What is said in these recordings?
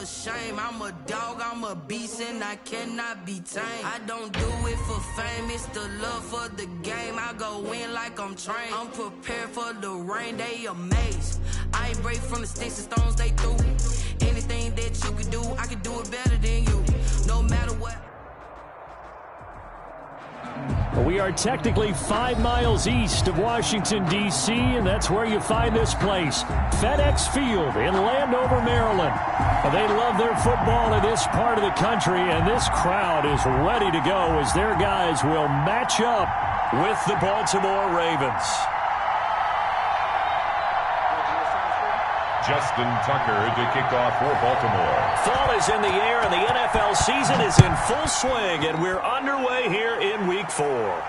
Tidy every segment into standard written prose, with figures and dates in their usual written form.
a shame. I'm a dog, I'm a beast, and I cannot be tamed. I don't do it for fame, it's the love for the game. I go in like I'm trained. I'm prepared for the rain, they amazed. I ain't break from the sticks and stones they threw. Anything that you can do, I can do it better than you. No matter what. We are technically 5 miles east of Washington, D.C., and that's where you find this place, FedEx Field in Landover, Maryland. They love their football in this part of the country, and this crowd is ready to go as their guys will match up with the Baltimore Ravens. Justin Tucker to kick off for Baltimore. Fall is in the air, and the NFL season is in full swing, and we're underway here in Week 4.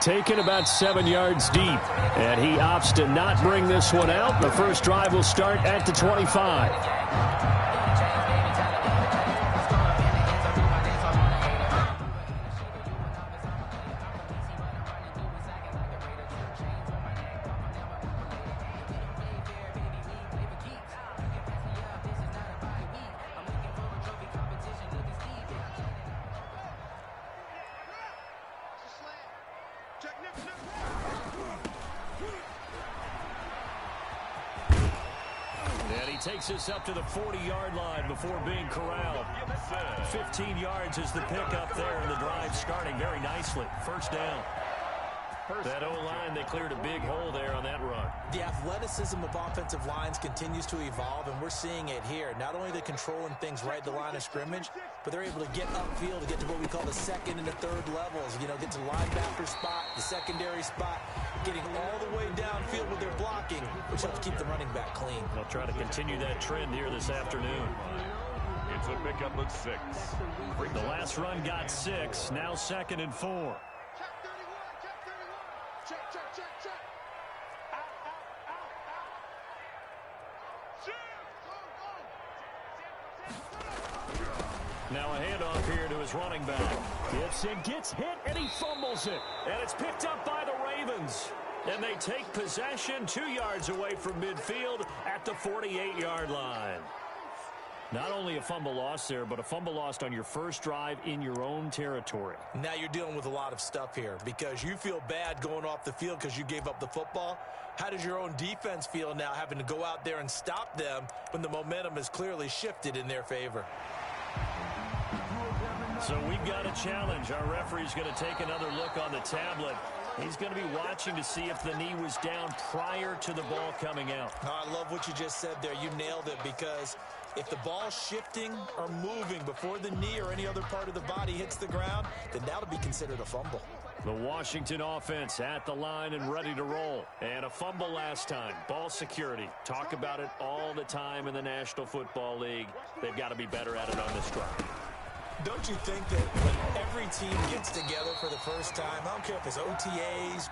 Taken about 7 yards deep, and he opts to not bring this one out. The first drive will start at the 25. Takes us up to the 40-yard line before being corralled. 15 yards is the pickup there, and the drive starting very nicely. First down. That O-line, they cleared a big hole there on that run. The athleticism of offensive lines continues to evolve, and we're seeing it here. Not only they're controlling things right at the line of scrimmage, but they're able to get upfield to get to what we call the second and the third levels. You know, get to the linebacker spot, the secondary spot, getting all the way downfield with their blocking, which helps keep the running back clean. They'll try to continue that trend here this afternoon. It's a pickup of 6. The last run got 6, now 2nd and 4. Now a handoff here to his running back. Gibson gets hit, and he fumbles it. And it's picked up by the Ravens. And they take possession 2 yards away from midfield at the 48-yard line. Not only a fumble loss there, but a fumble lost on your first drive in your own territory. Now you're dealing with a lot of stuff here because you feel bad going off the field because you gave up the football. How does your own defense feel now having to go out there and stop them when the momentum has clearly shifted in their favor? So we've got a challenge. Our referee's going to take another look on the tablet. He's going to be watching to see if the knee was down prior to the ball coming out. I love what you just said there. You nailed it, because if the ball's shifting or moving before the knee or any other part of the body hits the ground, then that'll be considered a fumble. The Washington offense at the line and ready to roll. And a fumble last time. Ball security. Talk about it all the time in the National Football League. They've got to be better at it on this drive. Don't you think that when every team gets together for the first time, I don't care if it's OTAs,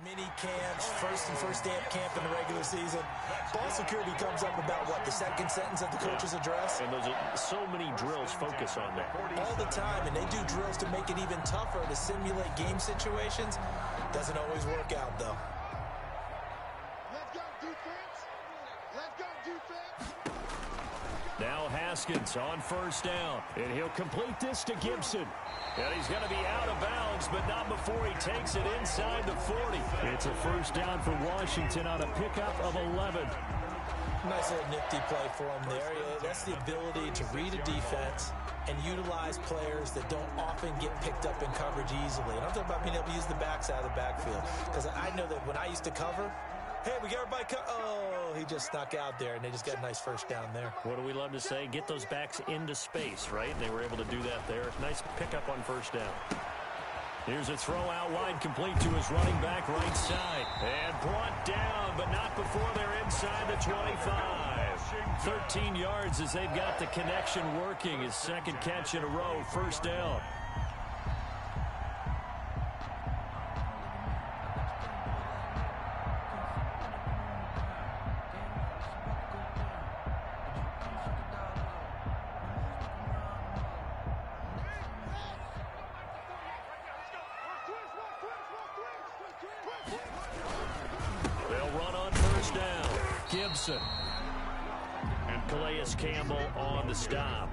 mini camps, first day of camp in the regular season, ball security comes up about what, the second sentence of the coach's address? And those are so many drills focus on that. All the time, and they do drills to make it even tougher to simulate game situations. Doesn't always work out, though. Let's go, defense! Let's go, defense! Now Haskins on first down, and he'll complete this to Gibson. And he's going to be out of bounds, but not before he takes it inside the 40. It's a first down for Washington on a pickup of 11. Nice little nifty play for him there. That's the ability to read a defense and utilize players that don't often get picked up in coverage easily. And I'm talking about being able to use the backside of the backfield. Because I know that when I used to cover, hey, we got everybody oh, he just snuck out there, and they just got a nice first down there. What do we love to say? Get those backs into space, right? And they were able to do that there. Nice pickup on first down. Here's a throw out wide, complete to his running back right side. And brought down, but not before they're inside the 25. 13 yards as they've got the connection working. His second catch in a row, first down. And Calais Campbell on the stop.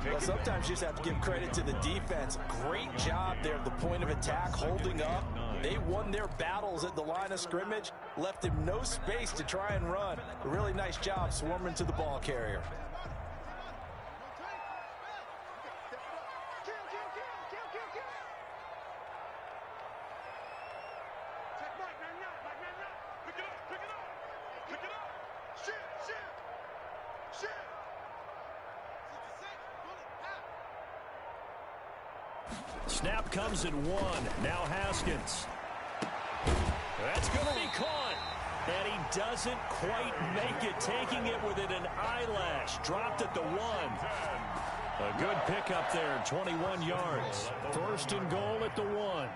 Well, sometimes you just have to give credit to the defense. Great job there at the point of attack, holding up. They won their battles at the line of scrimmage, left him no space to try and run. A really nice job swarming to the ball carrier. Snap comes in one. Now Haskins. That's going to be caught. And he doesn't quite make it, taking it within an eyelash. Dropped at the 1. A good pickup there, 21 yards. First and goal at the 1.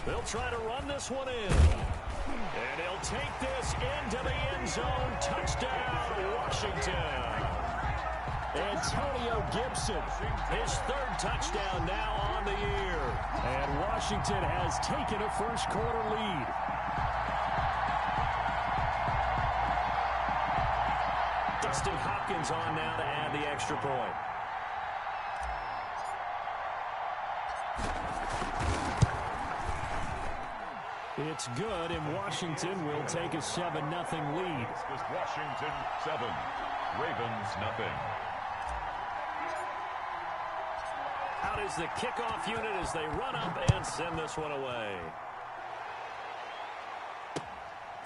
They'll try to run this one in. And he'll take this into the end zone. Touchdown, Washington. Antonio Gibson, his third touchdown now on the year. And Washington has taken a first quarter lead. Dustin Hopkins on now to add the extra point. It's good, and Washington will take a 7-0 lead. Washington 7, Ravens nothing. Out is the kickoff unit as they run up and send this one away.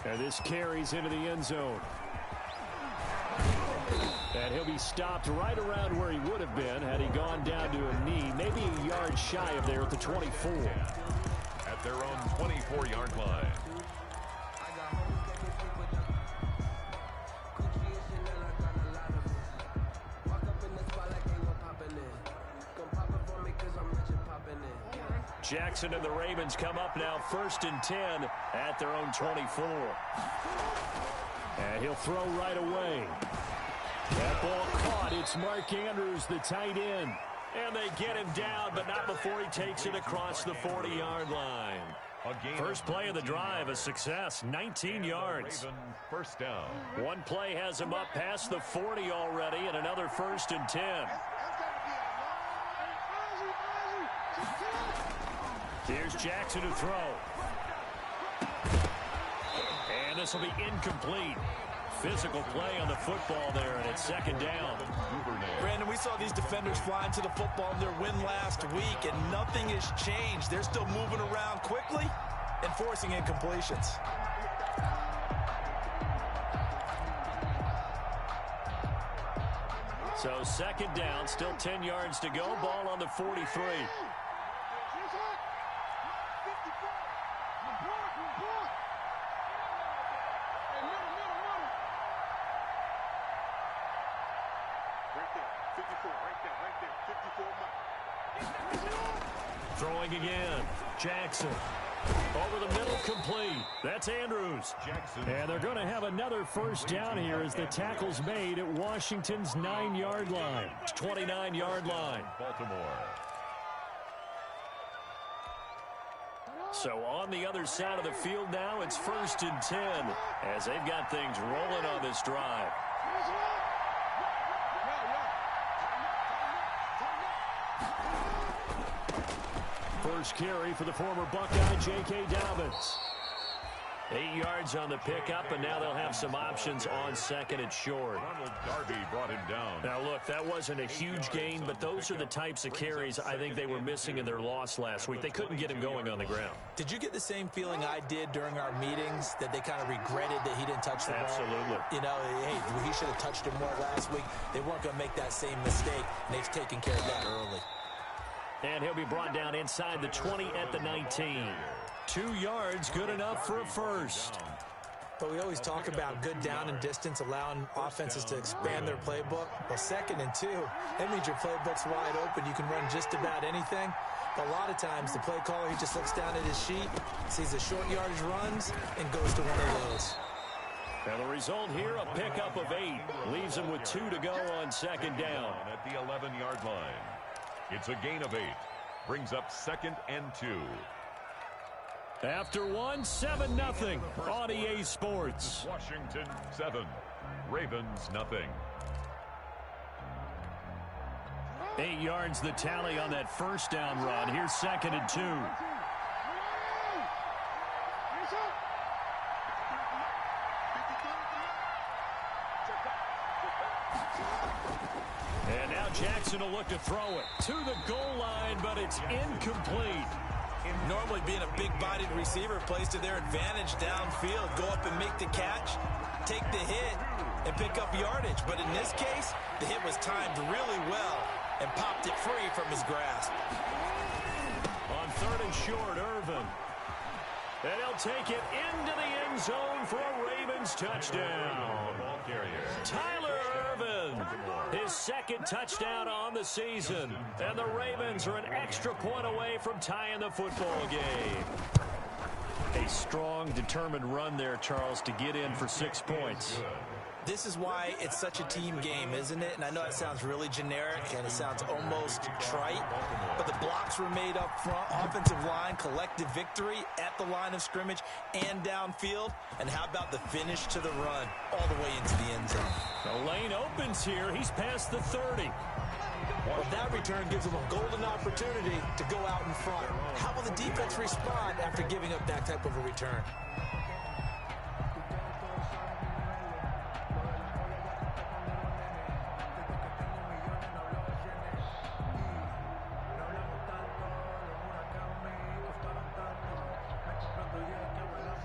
And this carries into the end zone. And he'll be stopped right around where he would have been had he gone down to a knee, maybe a yard shy of there at the 24. At their own 24-yard line. Jackson and the Ravens come up now, 1st and 10 at their own 24. And he'll throw right away. That ball caught. It's Mark Andrews, the tight end. And they get him down, but not before he takes it across the 40-yard line. First play of the drive, a success, 19 yards. First down. One play has him up past the 40 already, and another 1st and 10. Here's Jackson to throw. And this will be incomplete. Physical play on the football there, and it's 2nd down. Brandon, we saw these defenders flying to the football in their win last week, and nothing has changed. They're still moving around quickly and forcing incompletions. So 2nd down, still 10 yards to go. Ball on the 43. Throwing again. Jackson. Over the middle, complete. That's Andrews. Jackson. And they're going to have another first down here as the tackle's made at Washington's 9-yard line. 29-yard line. Baltimore. So on the other side of the field now, it's 1st and 10 as they've got things rolling on this drive. First carry for the former Buckeye, J.K. Dobbins. 8 yards on the pickup, and now they'll have some options on second and short. Ronald Darby brought him down. Now, look, that wasn't a huge gain, but those are the types of carries I think they were missing in their loss last week. They couldn't get him going on the ground. Did you get the same feeling I did during our meetings, that they kind of regretted that he didn't touch the ball? Absolutely. You know, hey, he should have touched him more last week. They weren't going to make that same mistake, and they've taken care of that early. And he'll be brought down inside the 20 at the 19. 2 yards, good enough for a first. But we always talk about good down and distance, allowing offenses to expand their playbook. Well, 2nd and 2, that means your playbook's wide open. You can run just about anything. But a lot of times, the play caller, he just looks down at his sheet, sees the short yardage runs, and goes to one of those. And the result here, a pickup of 8. Leaves him with 2 to go on second down. At the 11-yard line. It's a gain of 8. Brings up 2nd and 2. After 1, 7-0 on EA Sports. Washington 7, Ravens nothing. 8 yards the tally on that first down run. Here's 2nd and 2. And now Jackson will look to throw it to the goal line, but it's incomplete. Normally being a big-bodied receiver plays to their advantage downfield. Go up and make the catch, take the hit, and pick up yardage. But in this case, the hit was timed really well and popped it free from his grasp. On 3rd and short, Irvin. And he'll take it into the end zone for a Ravens touchdown. Tyler Irvin, his 2nd touchdown on the season. And the Ravens are an extra point away from tying the football game. A strong, determined run there, Charles, to get in for 6 points. This is why it's such a team game, isn't it? And I know it sounds really generic and it sounds almost trite, but the blocks were made up front, offensive line, collective victory at the line of scrimmage and downfield. And how about the finish to the run all the way into the end zone? The lane opens here. He's past the 30. Well, that return gives them a golden opportunity to go out in front. How will the defense respond after giving up that type of a return?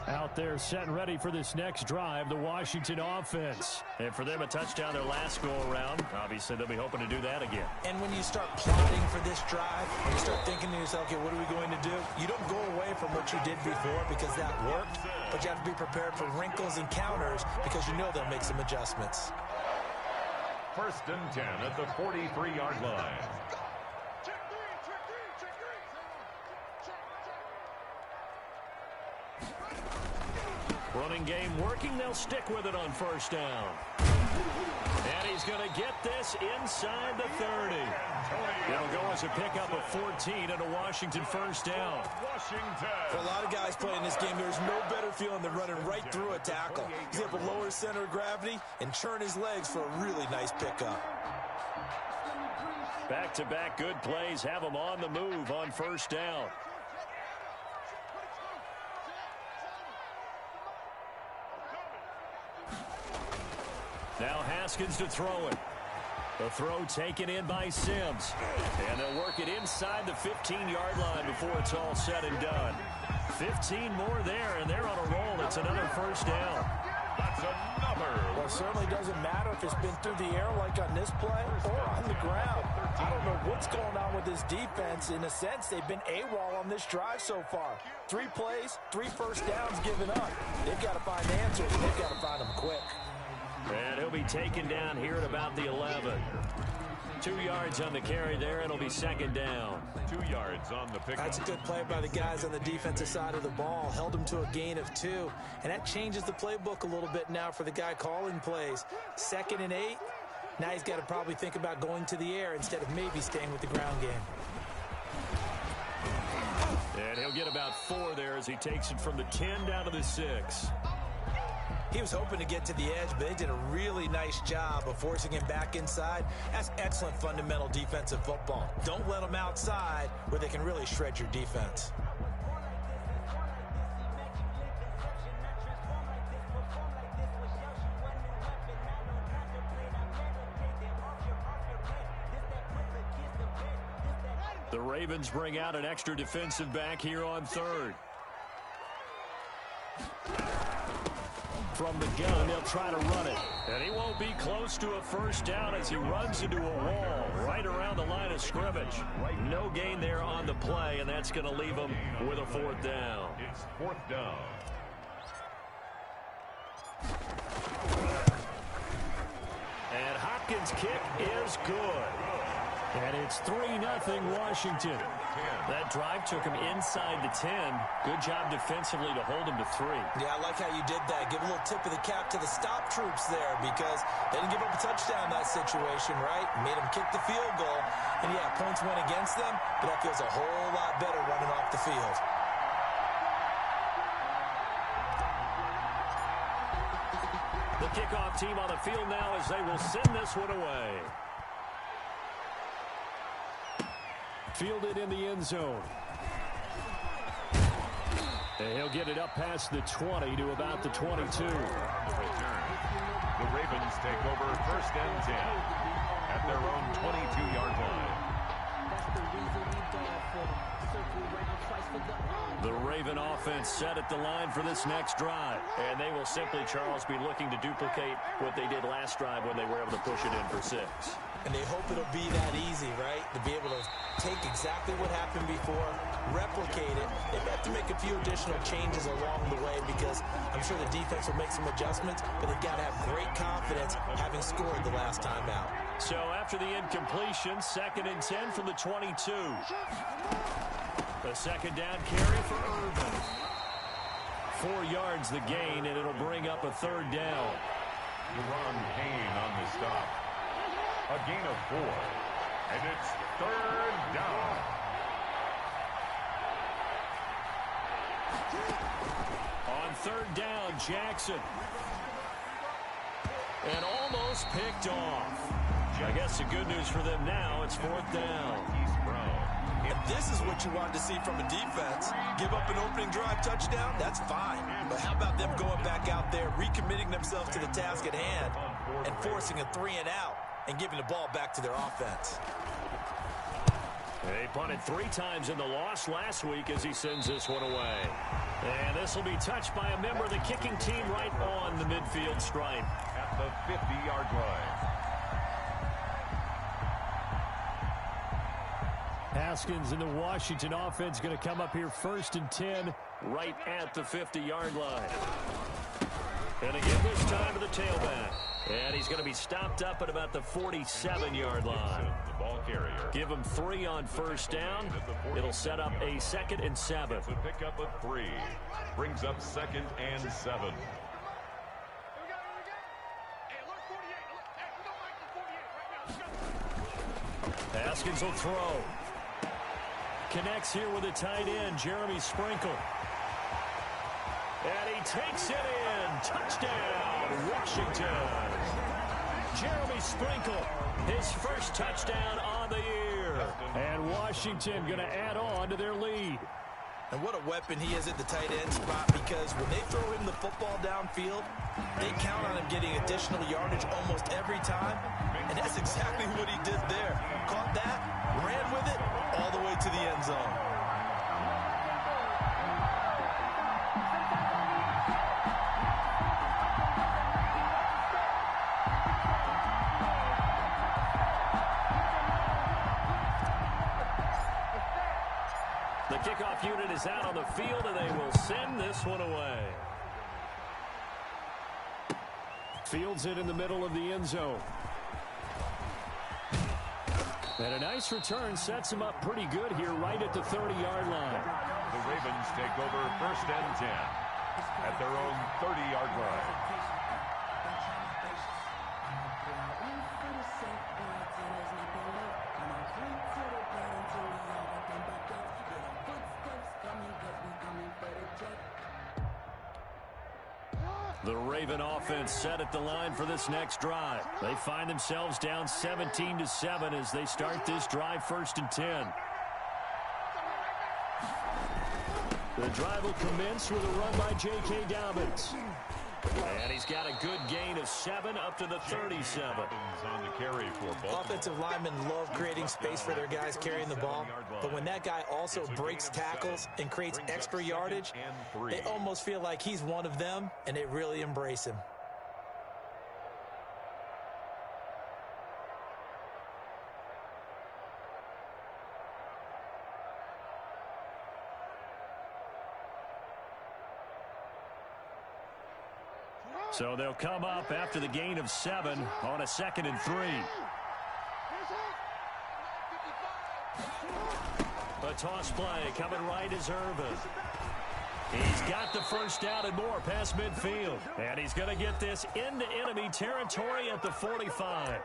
Out there set and ready for this next drive, the Washington offense. And for them, a touchdown their last go-around. Obviously, they'll be hoping to do that again. And when you start plotting for this drive, when you start thinking to yourself, okay, what are we going to do? You don't go away from what you did before because that worked, but you have to be prepared for wrinkles and counters because you know they'll make some adjustments. 1st and 10 at the 43-yard line. Running game working. They'll stick with it on 1st down. And he's going to get this inside the 30. It'll go as a pickup of 14 and a Washington 1st down. For a lot of guys playing this game, there's no better feeling than running right through a tackle. He's able to lower his center of gravity and churn his legs for a really nice pickup. Back-to-back good plays have him on the move on 1st down. Now Haskins to throw it. The throw taken in by Sims. And they'll work it inside the 15-yard line before it's all said and done. 15 more there, and they're on a roll. It's another 1st down. That's another. Well, it certainly doesn't matter if it's been through the air like on this play or on the ground. I don't know what's going on with this defense. In a sense, they've been AWOL on this drive so far. 3 plays, 3 1st downs given up. They've got to find answers, and they've got to find them quick. And he'll be taken down here at about the 11. 2 yards on the carry there. It'll be 2nd down. 2 yards on the pickup. That's a good play by the guys on the defensive side of the ball. Held him to a gain of 2. And that changes the playbook a little bit now for the guy calling plays. 2nd and 8. Now he's got to probably think about going to the air instead of maybe staying with the ground game. And he'll get about 4 there as he takes it from the 10 down to the 6. He was hoping to get to the edge, but they did a really nice job of forcing him back inside. That's excellent fundamental defensive football. Don't let them outside where they can really shred your defense. Ravens bring out an extra defensive back here on third. From the gun, they'll try to run it. And he won't be close to a first down as he runs into a wall right around the line of scrimmage. No gain there on the play, and that's going to leave him with a fourth down. It's fourth down. And Hopkins' kick is good. And it's 3-0 Washington. That drive took him inside the 10. Good job defensively to hold him to 3. Yeah, I like how you did that. Give a little tip of the cap to the stop troops there because they didn't give up a touchdown in that situation, right? Made them kick the field goal. And, yeah, points went against them, but that feels a whole lot better running off the field. The kickoff team on the field now as they will send this one away. Fielded in the end zone. And he'll get it up past the 20 to about the 22. The return. The Ravens take over first and 10 at their own 22-yard line. The Raven offense set at the line for this next drive. And they will simply, Charles, be looking to duplicate what they did last drive when they were able to push it in for 6. And they hope it'll be that easy, right? To be able to take exactly what happened before, replicate it. They have to make a few additional changes along the way because I'm sure the defense will make some adjustments, but they've got to have great confidence having scored the last time out. So after the incompletion, 2nd and 10 from the 22. The second down carry for Irvin. 4 yards the gain, and it'll bring up a 3rd down. Deron Payne on the stop. A gain of 4. And it's 3rd down. On 3rd down, Jackson. And almost picked off. I guess the good news for them now, it's 4th down. And this is what you wanted to see from a defense. Give up an opening drive touchdown, that's fine. But how about them going back out there, recommitting themselves to the task at hand, and forcing a 3-and-out, and giving the ball back to their offense. They punted 3 times in the loss last week as he sends this one away. And this will be touched by a member of the kicking team right on the midfield stripe. At the 50-yard line. Haskins and the Washington offense going to come up here 1st and 10 right at the 50-yard line. And again this time to the tailback. And he's going to be stopped up at about the 47-yard line. The ball carrier. Give him 3 on 1st down. It'll set up a 2nd and 7. The pickup of 3 brings up 2nd and 7. Haskins will throw. Connects here with a tight end, Jeremy Sprinkle. And he takes it in. Touchdown, Washington. Jeremy Sprinkle, his first touchdown on the year. And Washington going to add on to their lead. And what a weapon he is at the tight end spot, because when they throw him the football downfield, they count on him getting additional yardage almost every time. And that's exactly what he did there. Caught that, ran with it, all the way to the end zone. The kickoff unit is out on the field, and they will send this one away. Fields it in the middle of the end zone. And a nice return sets him up pretty good here right at the 30-yard line. The Ravens take over 1st and 10 at their own 30-yard line. The Raven offense set at the line for this next drive. They find themselves down 17-7 as they start this drive 1st and 10. The drive will commence with a run by J.K. Dobbins. And he's got a good gain of 7 up to the 37. On the carry for Baltimore. Offensive linemen love creating space for their guys carrying the ball, but when that guy also breaks tackles and creates extra yardage, they almost feel like he's one of them, and they really embrace him. So they'll come up after the gain of 7 on a 2nd and 3. A toss play coming right as Irvin. He's got the first down and more past midfield. And he's going to get this into enemy territory at the 45.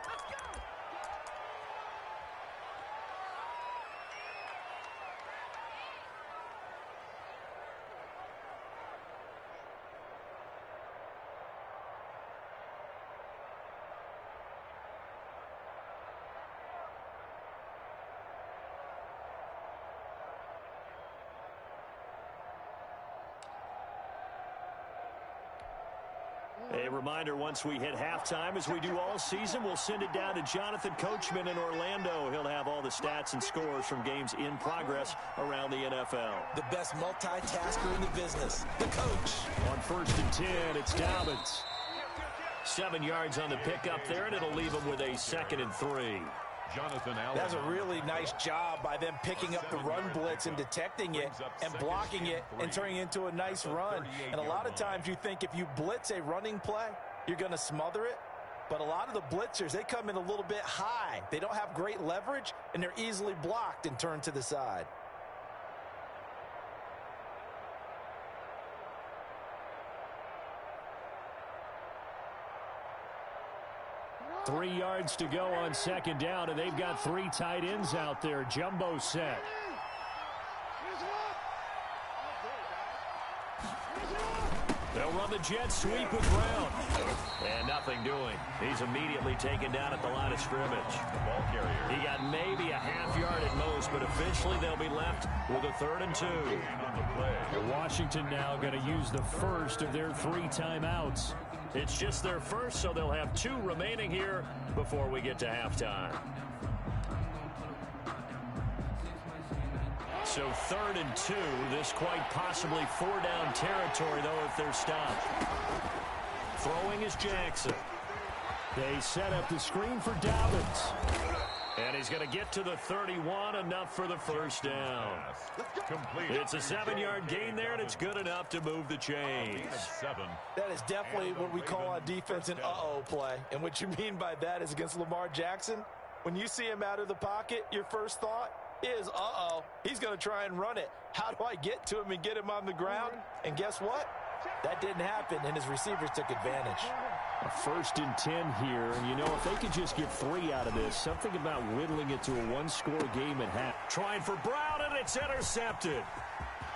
A reminder, once we hit halftime, as we do all season, we'll send it down to Jonathan Coachman in Orlando. He'll have all the stats and scores from games in progress around the NFL. The best multitasker in the business, the coach. On 1st and 10, it's Dobbins. 7 yards on the pickup there, and it'll leave him with a 2nd and 3. Jonathan Allen. That's a really nice job by them picking up the run blitz and detecting it and blocking it and turning it into a nice run. And a lot of times you think if you blitz a running play, you're going to smother it. But a lot of the blitzers, they come in a little bit high. They don't have great leverage, and they're easily blocked and turned to the side. Three yards to go on 2nd down, and they've got 3 tight ends out there. Jumbo set. They'll run the jet sweep with Brown. And nothing doing. He's immediately taken down at the line of scrimmage. The ball carrier. He got maybe a half yard at most, but officially they'll be left with a 3rd and 2. Washington now going to use the first of their 3 timeouts. It's just their first, so they'll have 2 remaining here before we get to halftime. So 3rd and 2, this quite possibly 4-down territory, though, if they're stopped. Throwing is Jackson. They set up the screen for Dobbins. And he's going to get to the 31, enough for the first down. Complete. It's a 7-yard gain there, and it's good enough to move the chains. That is definitely what we call on defense an uh-oh play. And what you mean by that is against Lamar Jackson, when you see him out of the pocket, your first thought is, uh-oh, he's going to try and run it. How do I get to him and get him on the ground? And guess what? That didn't happen, and his receivers took advantage. A 1st and 10 here, and you know, if they could just get 3 out of this, something about whittling it to a 1-score game at half. Trying for Brown, and it's intercepted.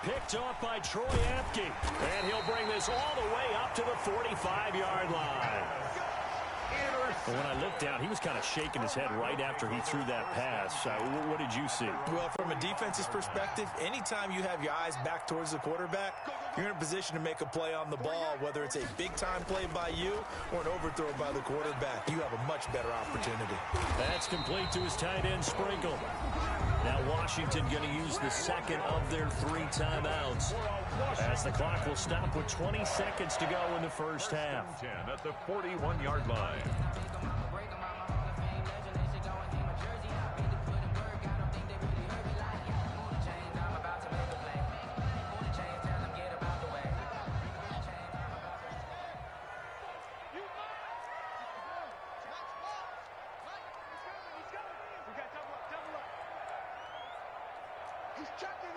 Picked off by Troy Apke, and he'll bring this all the way up to the 45-yard line. And when I looked down, he was kind of shaking his head right after he threw that pass. What did you see? Well, from a defense's perspective, anytime you have your eyes back towards the quarterback, you're in a position to make a play on the ball, whether it's a big-time play by you or an overthrow by the quarterback. You have a much better opportunity. That's complete to his tight end, Sprinkle. Now Washington going to use the 2nd of their 3 timeouts, as the clock will stop with 20 seconds to go in the first half. 10 at the 41-yard line. He's checking.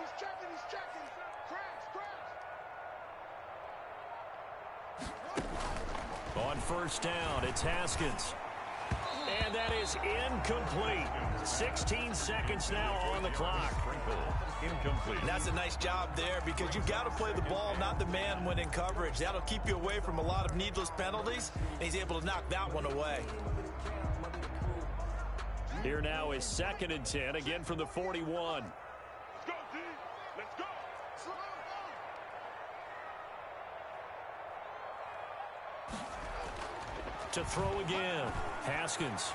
Crash. On 1st down, it's Haskins. And that is incomplete. 16 seconds now on the clock. Incomplete. And that's a nice job there, because you've got to play the ball, not the man when in coverage. That'll keep you away from a lot of needless penalties, and he's able to knock that one away. Here now is 2nd and 10, again from the 41. Let's go, D. Let's go. to throw again. Haskins.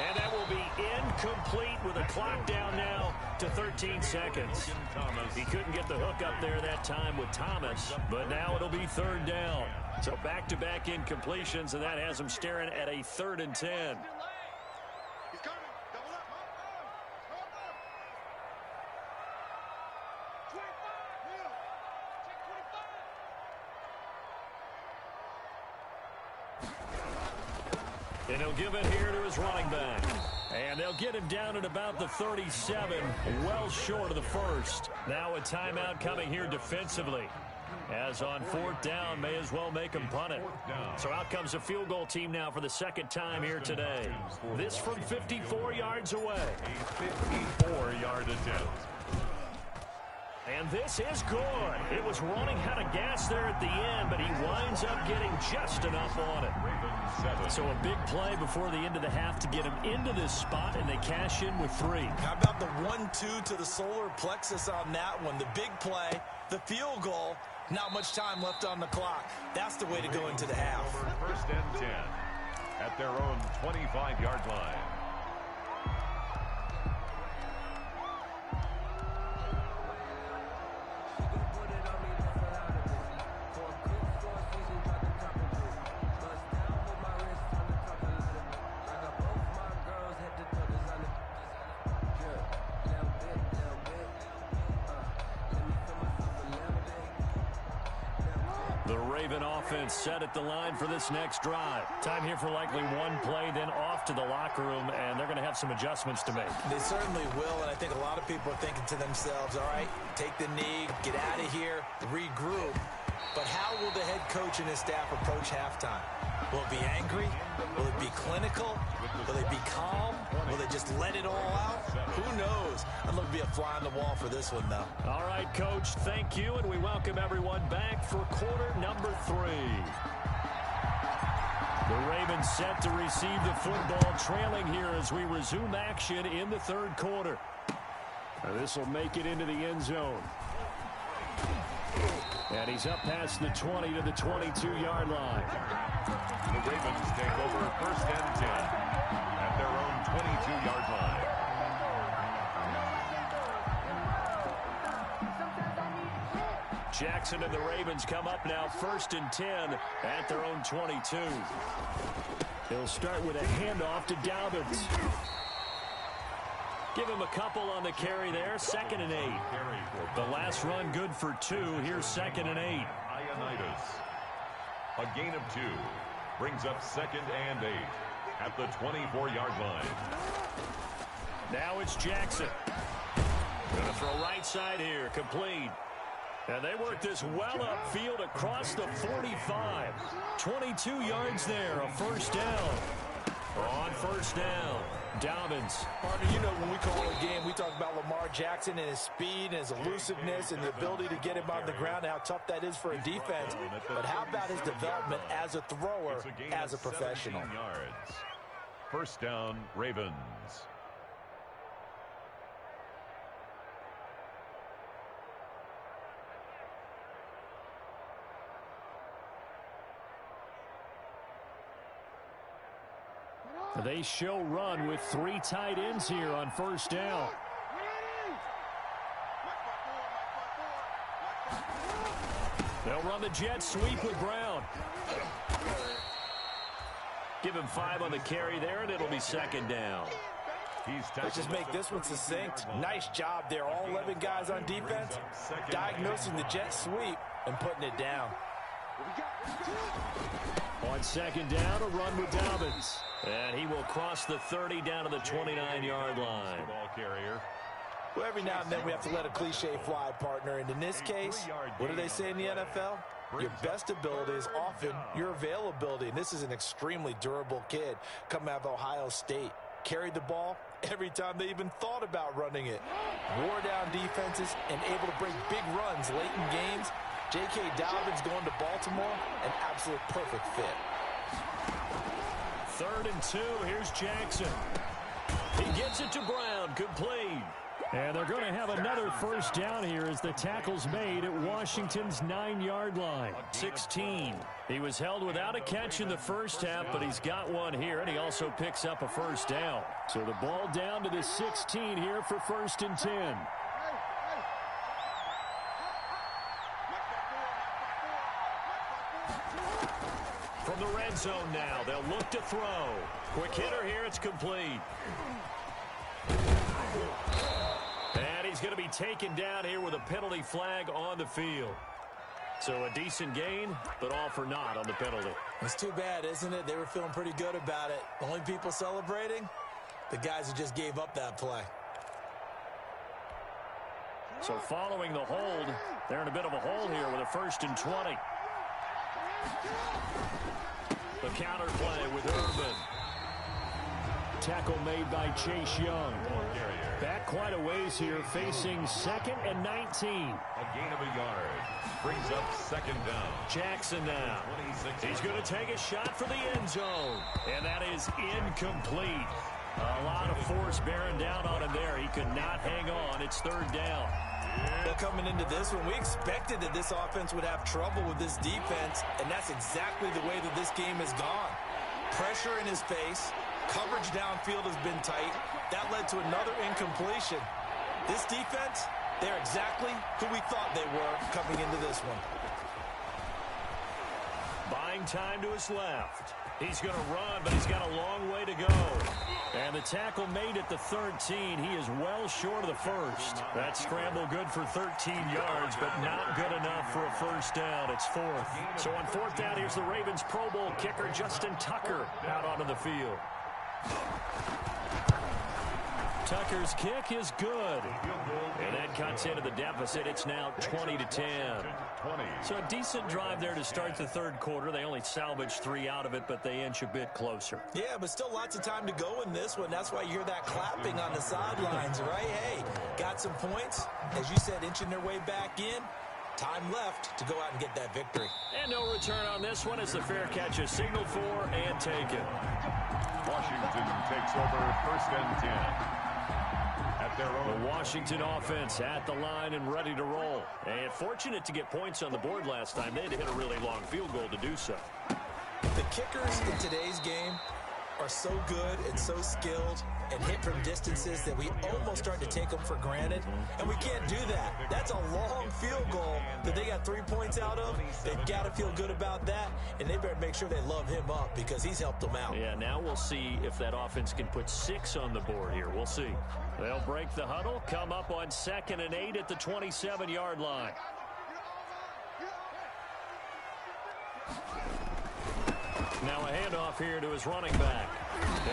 And that will be incomplete with a clock down now to 13 seconds. He couldn't get the hook up there that time with Thomas, but now it'll be third down. So back-to-back incompletions, and that has him staring at a 3rd and 10. He's coming. Double up. 25. Neil. Check 25. And he'll give it here to his running back. And they'll get him down at about the 37, well short of the first. Now a timeout coming here defensively. As on 4th down, may as well make him punt it. So out comes a field goal team now for the 2nd time here today. This from 54 yards away. A 54-yard attempt. And this is good. It was running out of gas there at the end, but he winds up getting just enough on it. So a big play before the end of the half to get him into this spot, and they cash in with 3. How about the 1-2 to the solar plexus on that one? The big play, the field goal, not much time left on the clock. That's the way to go into the half. 1st and 10 at their own 25-yard line. The Raven offense set at the line for this next drive. Time here for likely one play, then off to the locker room, and they're going to have some adjustments to make. They certainly will, and I think a lot of people are thinking to themselves, all right, take the knee, get out of here, regroup. But how will the head coach and his staff approach halftime? Will it be angry? Will it be clinical? Will they be calm? Will they just let it all out? Who knows? I'd love to be a fly on the wall for this one, though. All right, Coach, thank you, and we welcome everyone back for quarter number 3. The Ravens set to receive the football, trailing here as we resume action in the 3rd quarter. This will make it into the end zone. And he's up past the 20 to the 22-yard line. The Ravens take over 1st and 10 at their own 22-yard line. Jackson and the Ravens come up now 1st and 10 at their own 22. They'll start with a handoff to Dobbins. Give him a couple on the carry there. 2nd and 8. The last run good for 2. Here's 2nd and 8. Ioannidis. A gain of 2 brings up 2nd and 8 at the 24-yard line. Now it's Jackson. Going to throw right side here. Complete. And they work this well upfield across the 45. 22 yards there. A 1st down. On 1st down. Dobbins. Partner, you know when we call a game, we talk about Lamar Jackson and his speed and his elusiveness and the ability to get him on the ground and how tough that is for a defense. But how about his development as a thrower, as a professional? 17 yards. 1st down, Ravens. They show run with 3 tight ends here on 1st down. They'll run the jet sweep with Brown. Give him 5 on the carry there, and it'll be 2nd down. Let's just make this one succinct. Nice job there. All 11 guys on defense diagnosing the jet sweep and putting it down. On 2nd down, a run with Dobbins. And he will cross the 30 down to the 29-yard line. Ball carrier. Well, every now and then we have to let a cliche fly, partner. And in this case, what do they say in the NFL? Your best ability is often your availability. And this is an extremely durable kid coming out of Ohio State. Carried the ball every time they even thought about running it. Wore down defenses and able to break big runs late in games. J.K. Dobbins going to Baltimore, an absolute perfect fit. 3rd and 2, here's Jackson. He gets it to Brown, complete. And they're going to have another first down here as the tackle's made at Washington's 9-yard line. 16. He was held without a catch in the first half, but he's got one here, and he also picks up a first down. So the ball down to the 16 here for 1st and 10. From the red zone now, they'll look to throw. Quick hitter here, it's complete. And he's going to be taken down here with a penalty flag on the field. So a decent gain, but all for naught on the penalty. It's too bad, isn't it? They were feeling pretty good about it. The only people celebrating, the guys who just gave up that play. So following the hold, they're in a bit of a hole here with a 1st and 20. The counter play with Urban. Tackle made by Chase Young. Back quite a ways here, facing 2nd and 19. A gain of a yard. Brings up 2nd down. Jackson now. He's going to take a shot for the end zone. And that is incomplete. A lot of force bearing down on him there. He could not hang on. It's 3rd down. Well, coming into this one, we expected that this offense would have trouble with this defense, and that's exactly the way that this game has gone. Pressure in his face. Coverage downfield has been tight. That led to another incompletion. This defense, they're exactly who we thought they were coming into this one. Buying time to his left. He's going to run, but he's got a long way to go. And the tackle made at the 13. He is well short of the first. That scramble good for 13 yards, but not good enough for a first down. It's 4th. So on 4th down, here's the Ravens Pro Bowl kicker, Justin Tucker, out onto the field. Tucker's kick is good. And that cuts into the deficit. It's now 20-10. So a decent drive there to start the 3rd quarter. They only salvaged 3 out of it, but they inch a bit closer. Yeah, but still lots of time to go in this one. That's why you hear that clapping on the sidelines, right? Hey, got some points. As you said, inching their way back in. Time left to go out and get that victory. And no return on this one as the fair catch is signaled for and taken. Washington takes over 1st and 10. At their own. The Washington offense at the line and ready to roll. And fortunate to get points on the board last time. They had to hit a really long field goal to do so. The kickers in today's game are so good and so skilled and hit from distances that we almost start to take them for granted, and we can't do that. That's a long field goal that they got 3 points out of. They've got to feel good about that, and they better make sure they love him up because he's helped them out. Yeah, now we'll see if that offense can put 6 on the board here. We'll see. They'll break the huddle, come up on 2nd and 8 at the 27-yard line. Now a handoff here to his running back.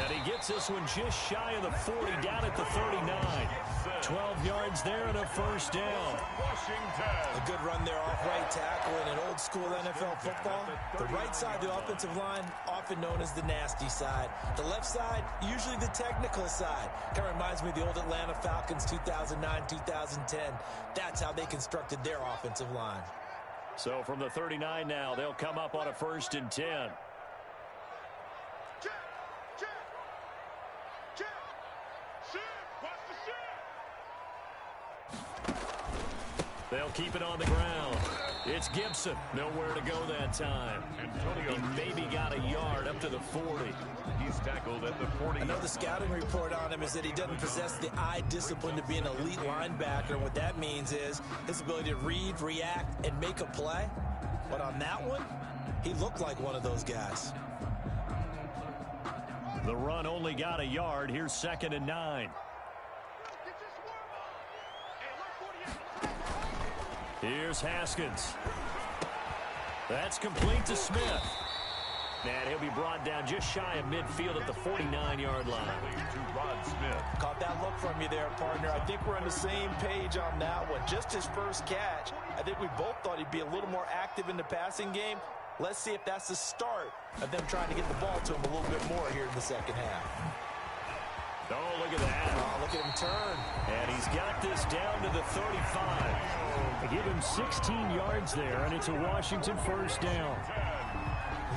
And he gets this one just shy of the 40, down at the 39. 12 yards there and a first down. A good run there off right tackle in an old school NFL football. The right side of the offensive line, often known as the nasty side. The left side, usually the technical side. Kind of reminds me of the old Atlanta Falcons 2009, 2010. That's how they constructed their offensive line. So from the 39 now, they'll come up on a 1st and 10. They'll keep it on the ground. It's Gibson. Nowhere to go that time. He maybe got a yard up to the 40. He's tackled at the 40. I know the scouting report on him is that he doesn't possess the eye discipline to be an elite linebacker. And what that means is his ability to read, react, and make a play. But on that one, he looked like one of those guys. The run only got a yard. Here's 2nd and 9. Here's Haskins. That's complete to Smith. And he'll be brought down just shy of midfield at the 49-yard line. To Rod Smith. Caught that look from you there, partner. I think we're on the same page on that one. Just his first catch. I think we both thought he'd be a little more active in the passing game. Let's see if that's the start of them trying to get the ball to him a little bit more here in the second half. Oh, look at that. Oh, look at him turn. And he's got this down to the 35. They give him 16 yards there, and it's a Washington first down.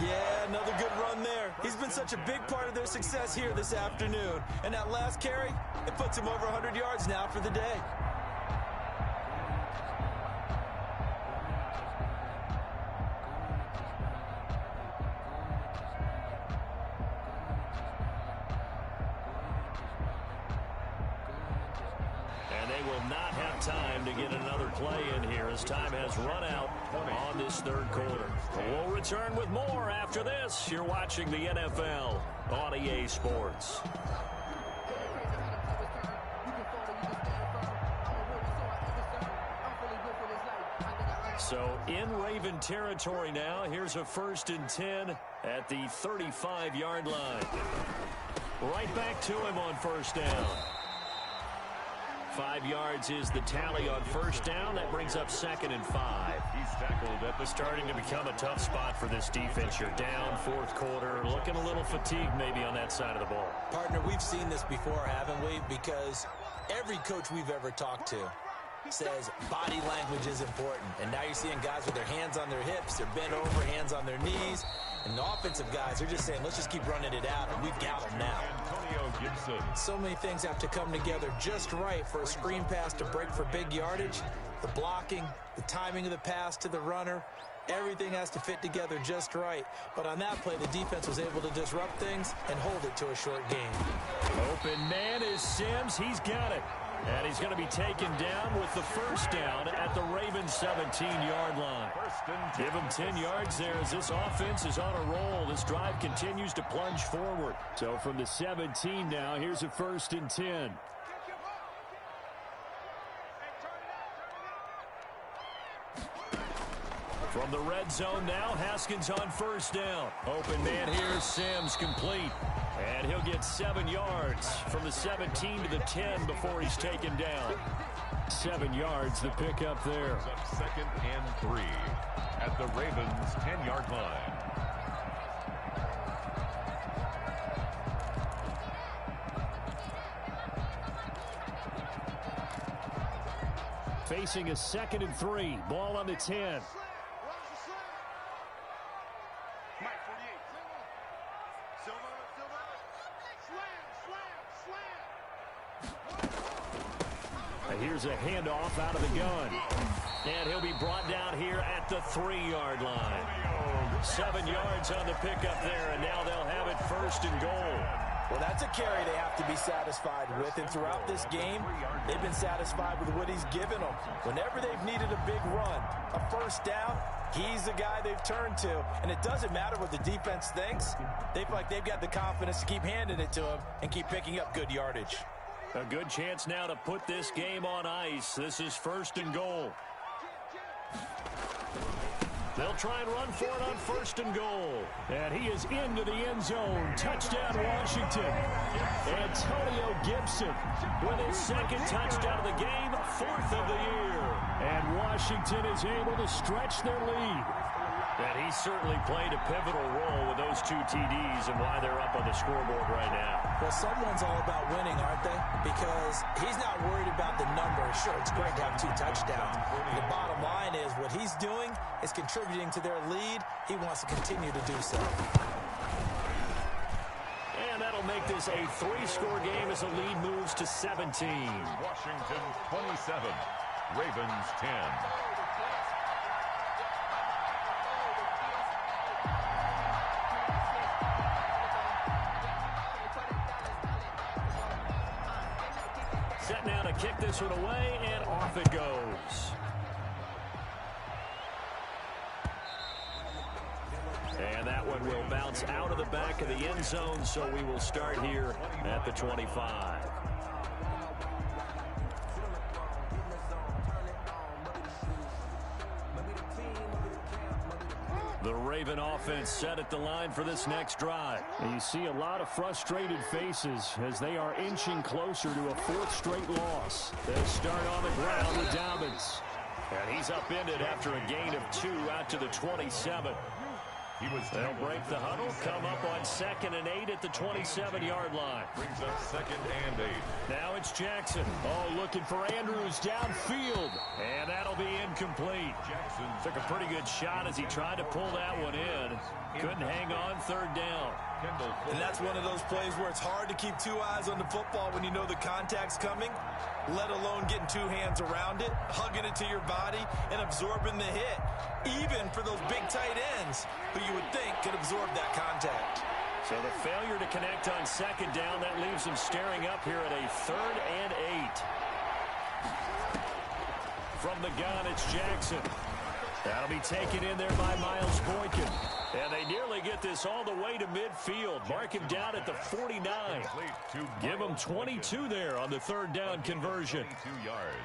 Yeah, another good run there. He's been such a big part of their success here this afternoon. And that last carry, it puts him over 100 yards now for the day. Not have time to get another play in here as time has run out on this third quarter. We'll return with more after this. You're watching the NFL on EA Sports. So in Raven territory now. Here's a 1st and 10 at the 35-yard line. Right back to him on 1st down. 5 yards is the tally on 1st down. That brings up 2nd and 5. He's tackled at the starting to become a tough spot for this defense. You're down 4th quarter, looking a little fatigued maybe on that side of the ball. Partner, we've seen this before, haven't we? Because every coach we've ever talked to says body language is important. And now you're seeing guys with their hands on their hips, they're bent over, hands on their knees. And the offensive guys are just saying, let's just keep running it out, and we've got them now. So many things have to come together just right for a screen pass to break for big yardage. The blocking, the timing of the pass to the runner, everything has to fit together just right. But on that play, the defense was able to disrupt things and hold it to a short game. Open man is Sims. He's got it. And he's going to be taken down with the 1st down at the Ravens 17-yard line. Give him 10 yards there as this offense is on a roll. This drive continues to plunge forward. So from the 17 now, here's a 1st and 10. From the red zone now, Haskins on 1st down. Open man here, Sims complete. And he'll get 7 yards from the 17 to the 10 before he's taken down. 7 yards, the pickup there. 2nd and 3 at the Ravens' 10-yard line. Facing a 2nd and 3. Ball on the 10. Here's a handoff out of the gun. And he'll be brought down here at the 3-yard line. 7 yards on the pickup there, and now they'll have it 1st and goal. Well, that's a carry they have to be satisfied with, and throughout this game, they've been satisfied with what he's given them. Whenever they've needed a big run, a 1st down, he's the guy they've turned to. And it doesn't matter what the defense thinks. They feel like they've got the confidence to keep handing it to him and keep picking up good yardage. A good chance now to put this game on ice. This is 1st and goal. They'll try and run for it on 1st and goal. And he is into the end zone. Touchdown, Washington. Antonio Gibson with his 2nd touchdown of the game, 4th of the year. And Washington is able to stretch their lead. And he certainly played a pivotal role with those 2 TDs and why they're up on the scoreboard right now. Well, someone's all about winning, aren't they? Because he's not worried about the numbers. Sure, it's great to have 2 touchdowns. The bottom line is what he's doing is contributing to their lead. He wants to continue to do so. And that'll make this a 3-score game as the lead moves to 17. Washington 27, Ravens 10. Set now to kick this one away, and off it goes. And that one will bounce out of the back of the end zone, so we will start here at the 25. The Raven offense set at the line for this next drive. And you see a lot of frustrated faces as they are inching closer to a 4th straight loss. They'll start on the ground with Dobbins. And he's upended after a gain of 2 out to the 27. They'll break the huddle, come up on 2nd and 8 at the 27-yard line. Brings up 2nd and 8. Now it's Jackson. Oh, looking for Andrews downfield. And that'll be incomplete. Jackson Took a pretty good shot as he tried to pull that one in. Couldn't hang on 3rd down. And that's one of those plays where it's hard to keep 2 eyes on the football when you know the contact's coming, let alone getting 2 hands around it, hugging it to your body, and absorbing the hit, even for those big tight ends who you would think could absorb that contact. So the failure to connect on 2nd down, that leaves him staring up here at a 3rd and 8. From the gun, it's Jackson. That'll be taken in there by Miles Boykin. And they nearly get this all the way to midfield. Mark him down at the 49. Give him 22 there on the 3rd down conversion.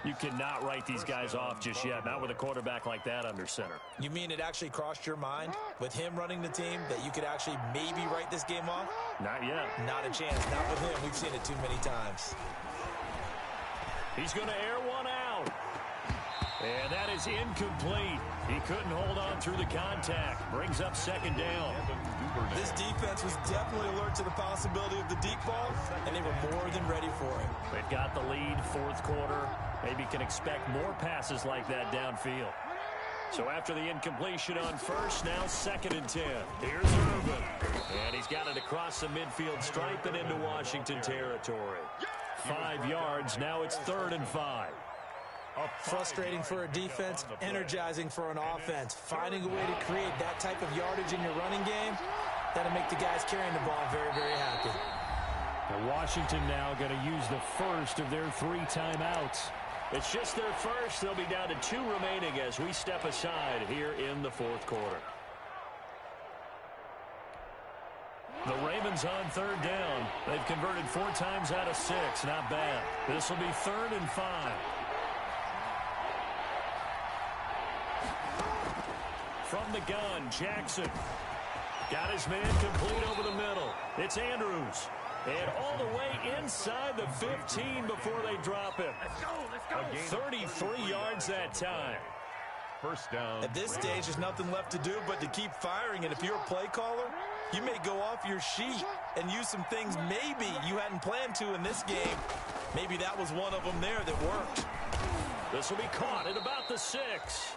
You cannot write these guys off just yet, not with a quarterback like that under center. You mean it actually crossed your mind with him running the team that you could actually maybe write this game off? Not yet. Not a chance. Not with him. We've seen it too many times. He's going to air one out. And that is incomplete. He couldn't hold on through the contact. Brings up 2nd down. This defense was definitely alert to the possibility of the deep ball, and they were more than ready for it. They've got the lead, 4th quarter. Maybe can expect more passes like that downfield. So after the incompletion on 1st, now 2nd and 10. Here's Irvin. And he's got it across the midfield stripe and into Washington territory. 5 yards. Now it's 3rd and 5. Frustrating for a defense, energizing for an offense. Finding a way to create that type of yardage in your running game, that'll make the guys carrying the ball very, very happy. Now Washington now going to use the first of their 3 timeouts. It's just their first. They'll be down to 2 remaining as we step aside here in the 4th quarter. The Ravens on 3rd down. They've converted 4 times out of 6. Not bad. This will be 3rd and 5. From the gun, Jackson. Got his man complete over the middle. It's Andrews. And all the way inside the 15 before they drop him. Let's go. 33 yards that time. 1st down. At this stage, there's nothing left to do but to keep firing. And if you're a play caller, you may go off your sheet and use some things maybe you hadn't planned to in this game. Maybe that was one of them there that worked. This will be caught at about the 6.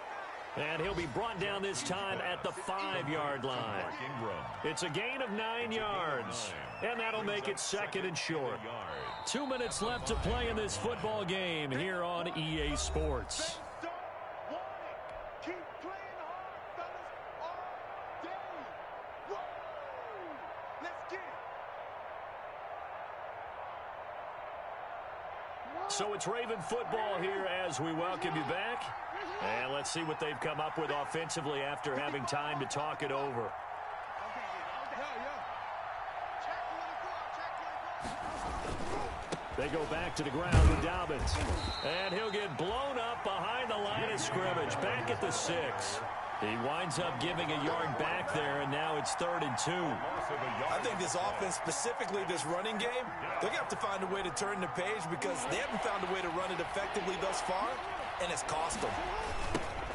And he'll be brought down this time at the 5-yard line. It's a gain of 9 yards. And that'll make it 2nd and short. 2 minutes left to play in this football game here on EA Sports. Keep playing hard, fellas, all day. Woo! Let's get it. So it's Raven football here as we welcome you back. And let's see what they've come up with offensively after having time to talk it over. They go back to the ground with Dobbins. And he'll get blown up behind the line of scrimmage, back at the 6. He winds up giving a yard back there, and now it's 3rd and 2. I think this offense, specifically this running game, they're going to have to find a way to turn the page because they haven't found a way to run it effectively thus far, and it's cost them.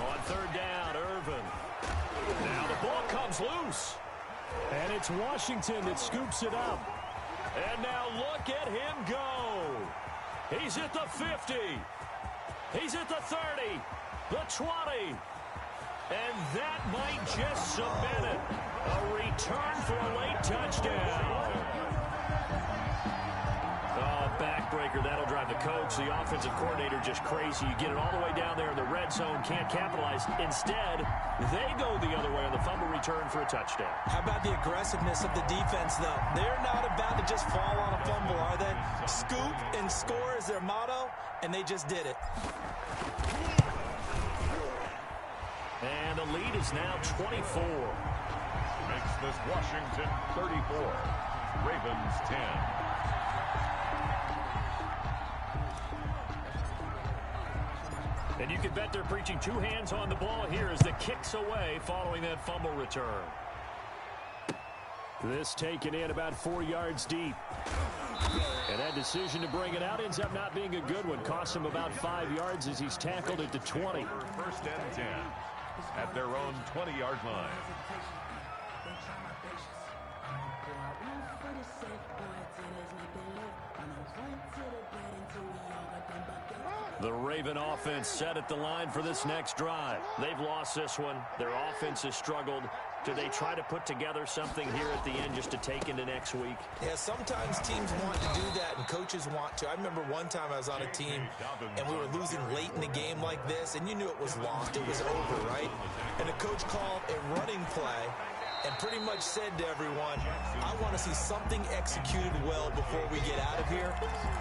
On 3rd down, Irvin. Now the ball comes loose. And it's Washington that scoops it up. And now look at him go. He's at the 50. He's at the 30. The 20. And that might just cement it. A return for a late touchdown. Oh, backbreaker. That'll drive the coach, the offensive coordinator, just crazy. You get it all the way down there in the red zone, can't capitalize. Instead, they go the other way on the fumble return for a touchdown. How about the aggressiveness of the defense, though? They're not about to just fall on a fumble, are they? Scoop and score is their motto, and they just did it. And the lead is now 24. Makes this Washington 34. Ravens 10. And you can bet they're preaching 2 hands on the ball here as the kick's away following that fumble return. This taken in about 4 yards deep. And that decision to bring it out ends up not being a good one. Costs him about 5 yards as he's tackled at the 20. 1st and 10 at their own 20-yard line. The Raven offense set at the line for this next drive. They've lost this one. Their offense has struggled. Do they try to put together something here at the end just to take into next week? Yeah, sometimes teams want to do that and coaches want to. I remember one time I was on a team and we were losing late in a game like this, and you knew it was lost. It was over, right? And the coach called a running play and pretty much said to everyone, I want to see something executed well before we get out of here.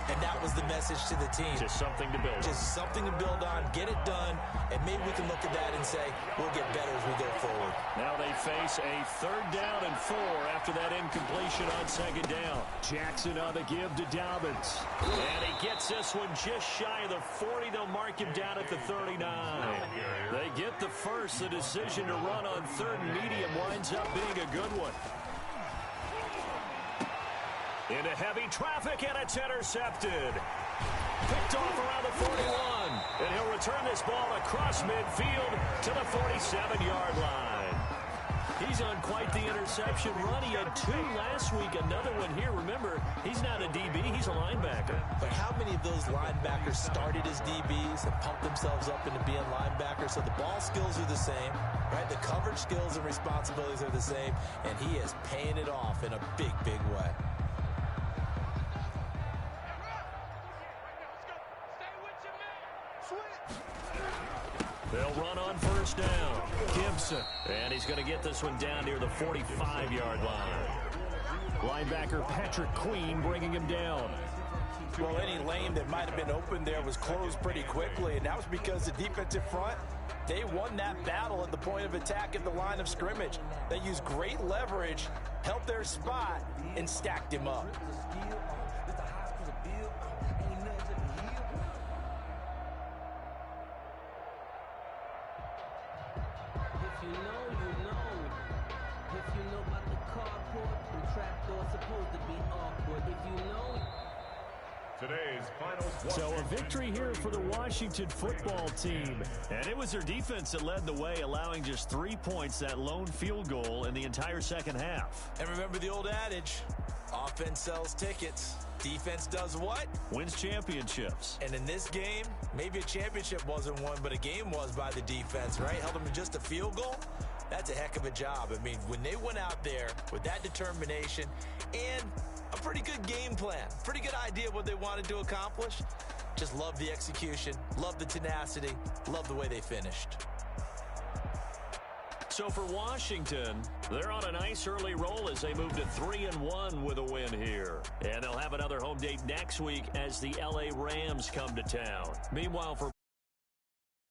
And that was the message to the team. Just something to build on. Just something to build on, get it done, and maybe we can look at that and say, we'll get better as we go forward. Now they face a 3rd down and 4 after that incompletion on 2nd down. Jackson on the give to Dobbins. And he gets this one just shy of the 40. They'll mark him down at the 39. They get the first. The decision to run on 3rd and medium winds up being a good one. Into heavy traffic, and it's intercepted. Picked off around the 41. And he'll return this ball across midfield to the 47-yard line. He's on quite the interception run. He had 2 last week, another one here. Remember, he's not a DB, he's a linebacker. But how many of those linebackers started as DBs and pumped themselves up into being linebackers? So the ball skills are the same, right? The coverage skills and responsibilities are the same, and he is paying it off in a big, big way. They'll run on 1st down. Gibson. And he's going to get this one down near the 45-yard line. Linebacker Patrick Queen bringing him down. Well, any lane that might have been open there was closed pretty quickly, and that was because the defensive front, they won that battle at the point of attack at the line of scrimmage. They used great leverage, held their spot, and stacked him up. Today's final. So a victory here for the Washington football team. And it was their defense that led the way, allowing just 3 points, that lone field goal in the entire second half. And remember the old adage, offense sells tickets. Defense does what? Wins championships. And in this game, maybe a championship wasn't won, but a game was by the defense, right? Held them to just a field goal. That's a heck of a job. I mean, when they went out there with that determination and a pretty good game plan, pretty good idea of what they wanted to accomplish, just love the execution, love the tenacity, love the way they finished. So for Washington, they're on a nice early roll as they move to 3-1 with a win here. And they'll have another home date next week as the LA Rams come to town. Meanwhile, for